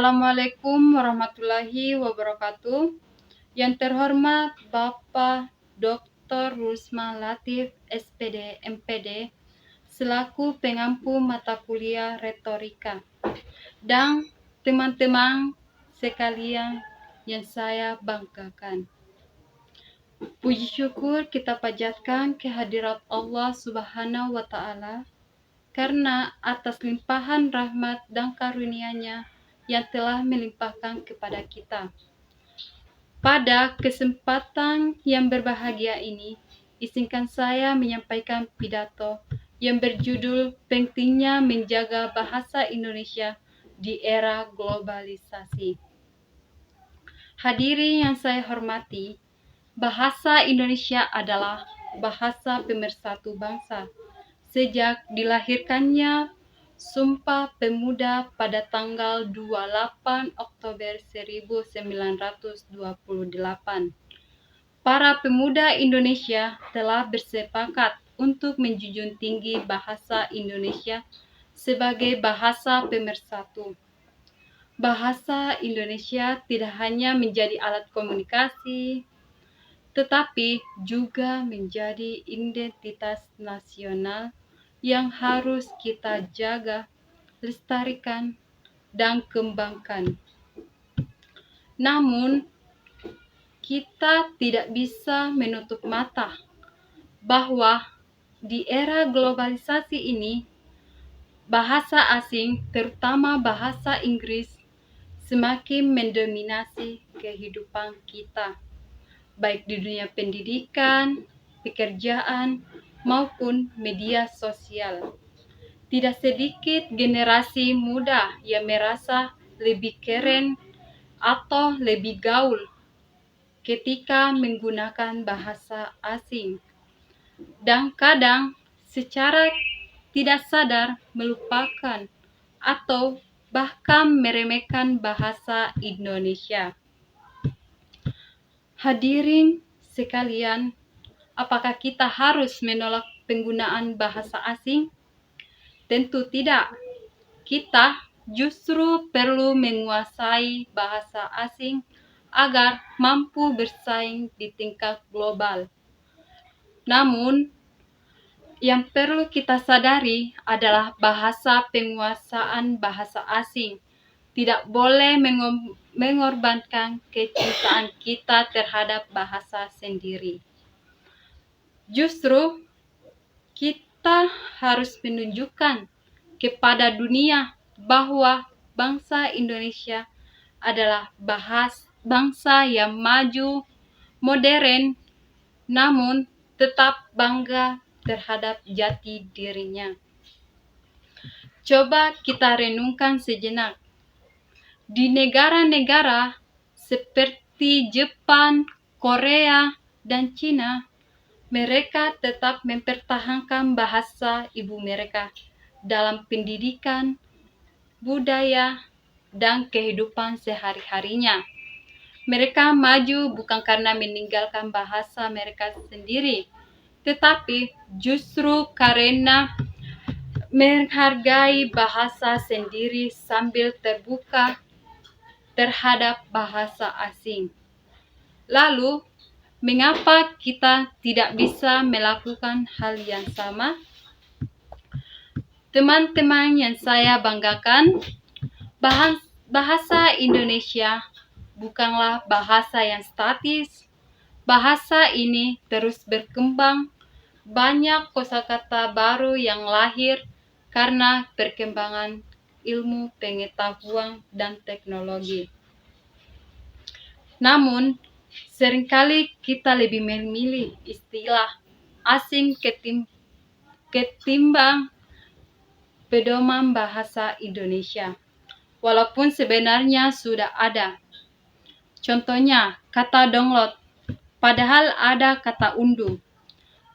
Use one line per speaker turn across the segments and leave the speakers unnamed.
Assalamualaikum warahmatullahi wabarakatuh. Yang terhormat Bapak Dr. Rusma Latif, SPD, MPD, selaku pengampu mata kuliah retorika. Dan teman-teman sekalian yang saya banggakan. Puji syukur kita panjatkan kehadirat Allah Subhanahu wa Ta'ala karena atas limpahan rahmat dan karunia-Nya yang telah melimpahkan kepada kita. Pada kesempatan yang berbahagia ini, izinkan saya menyampaikan pidato yang berjudul Pentingnya Menjaga Bahasa Indonesia di Era Globalisasi. Hadirin yang saya hormati, bahasa Indonesia adalah bahasa pemersatu bangsa. Sejak dilahirkannya Sumpah Pemuda pada tanggal 28 Oktober 1928, para pemuda Indonesia telah bersepakat untuk menjunjung tinggi bahasa Indonesia sebagai bahasa pemersatu. Bahasa Indonesia tidak hanya menjadi alat komunikasi, tetapi juga menjadi identitas nasional yang harus kita jaga, lestarikan, dan kembangkan. Namun, kita tidak bisa menutup mata bahwa di era globalisasi ini, bahasa asing, terutama bahasa Inggris, semakin mendominasi kehidupan kita, baik di dunia pendidikan, pekerjaan, maupun media sosial. Tidak sedikit generasi muda yang merasa lebih keren atau lebih gaul ketika menggunakan bahasa asing, dan kadang secara tidak sadar melupakan atau bahkan meremehkan bahasa Indonesia. Hadirin sekalian, apakah kita harus menolak penggunaan bahasa asing? Tentu tidak. Kita justru perlu menguasai bahasa asing agar mampu bersaing di tingkat global. Namun, yang perlu kita sadari adalah bahasa penguasaan bahasa asing tidak boleh mengorbankan kecintaan kita terhadap bahasa sendiri. Justru, kita harus menunjukkan kepada dunia bahwa bangsa Indonesia adalah bangsa yang maju, modern, namun tetap bangga terhadap jati dirinya. Coba kita renungkan sejenak. Di negara-negara seperti Jepang, Korea, dan Cina, mereka tetap mempertahankan bahasa ibu mereka dalam pendidikan, budaya, dan kehidupan sehari-harinya. Mereka maju bukan karena meninggalkan bahasa mereka sendiri, tetapi justru karena menghargai bahasa sendiri sambil terbuka terhadap bahasa asing. Lalu, mengapa kita tidak bisa melakukan hal yang sama? Teman-teman yang saya banggakan, bahasa Indonesia bukanlah bahasa yang statis. Bahasa ini terus berkembang. Banyak kosakata baru yang lahir karena perkembangan ilmu pengetahuan dan teknologi. Namun, seringkali kita lebih memilih istilah asing ketimbang pedoman bahasa Indonesia, walaupun sebenarnya sudah ada. Contohnya, kata download, padahal ada kata unduh.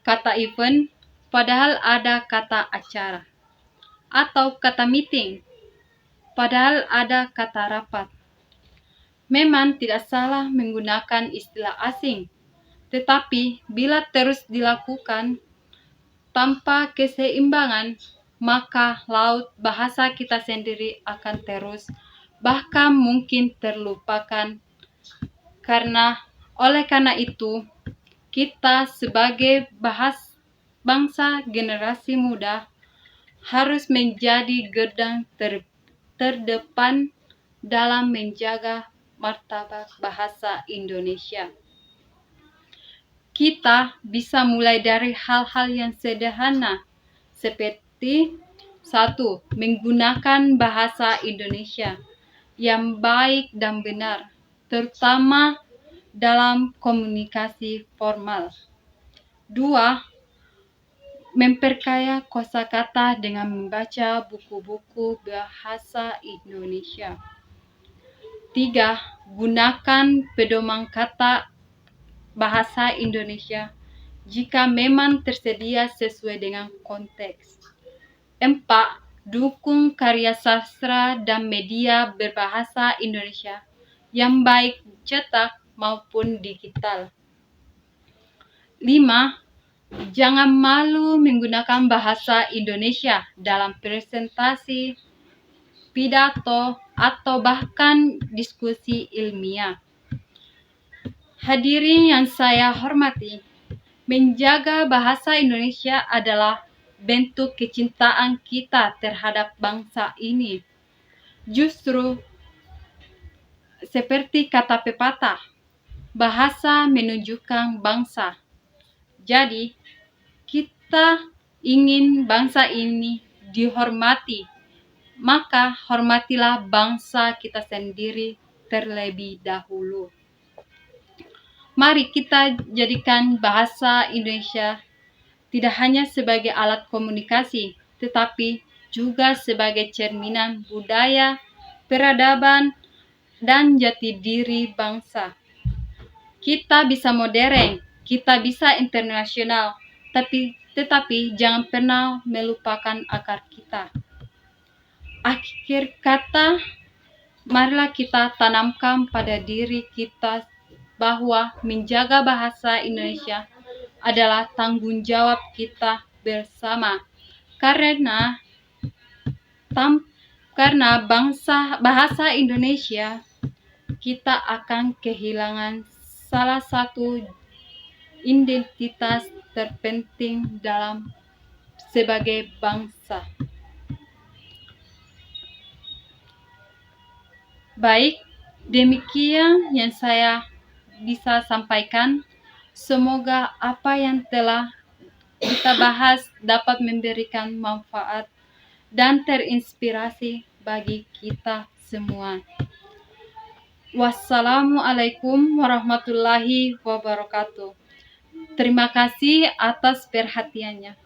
Kata event, padahal ada kata acara. Atau kata meeting, padahal ada kata rapat. Memang tidak salah menggunakan istilah asing, tetapi bila terus dilakukan tanpa keseimbangan, maka laut bahasa kita sendiri akan terus bahkan mungkin terlupakan. Oleh karena itu, kita sebagai bangsa generasi muda harus menjadi garda terdepan dalam menjaga martabat bahasa Indonesia. Kita bisa mulai dari hal-hal yang sederhana seperti 1. Menggunakan bahasa Indonesia yang baik dan benar, terutama dalam komunikasi formal. 2. Memperkaya kosakata dengan membaca buku-buku bahasa Indonesia. 3. Gunakan pedoman kata bahasa Indonesia jika memang tersedia sesuai dengan konteks. 4. Dukung karya sastra dan media berbahasa Indonesia yang baik cetak maupun digital. 5. Jangan malu menggunakan bahasa Indonesia dalam presentasi, pidato, atau bahkan diskusi ilmiah. Hadirin yang saya hormati, menjaga bahasa Indonesia adalah bentuk kecintaan kita terhadap bangsa ini. Justru seperti kata pepatah, bahasa menunjukkan bangsa. Jadi, kita ingin bangsa ini dihormati, maka hormatilah bangsa kita sendiri terlebih dahulu. Mari kita jadikan bahasa Indonesia tidak hanya sebagai alat komunikasi, tetapi juga sebagai cerminan budaya, peradaban, dan jati diri bangsa. Kita bisa modern, kita bisa internasional, tetapi jangan pernah melupakan akar kita. Akhir kata, marilah kita tanamkan pada diri kita bahwa menjaga bahasa Indonesia adalah tanggung jawab kita bersama. Karena bahasa Indonesia, kita akan kehilangan salah satu identitas terpenting sebagai bangsa. Baik, demikian yang saya bisa sampaikan. Semoga apa yang telah kita bahas dapat memberikan manfaat dan terinspirasi bagi kita semua. Wassalamualaikum warahmatullahi wabarakatuh. Terima kasih atas perhatiannya.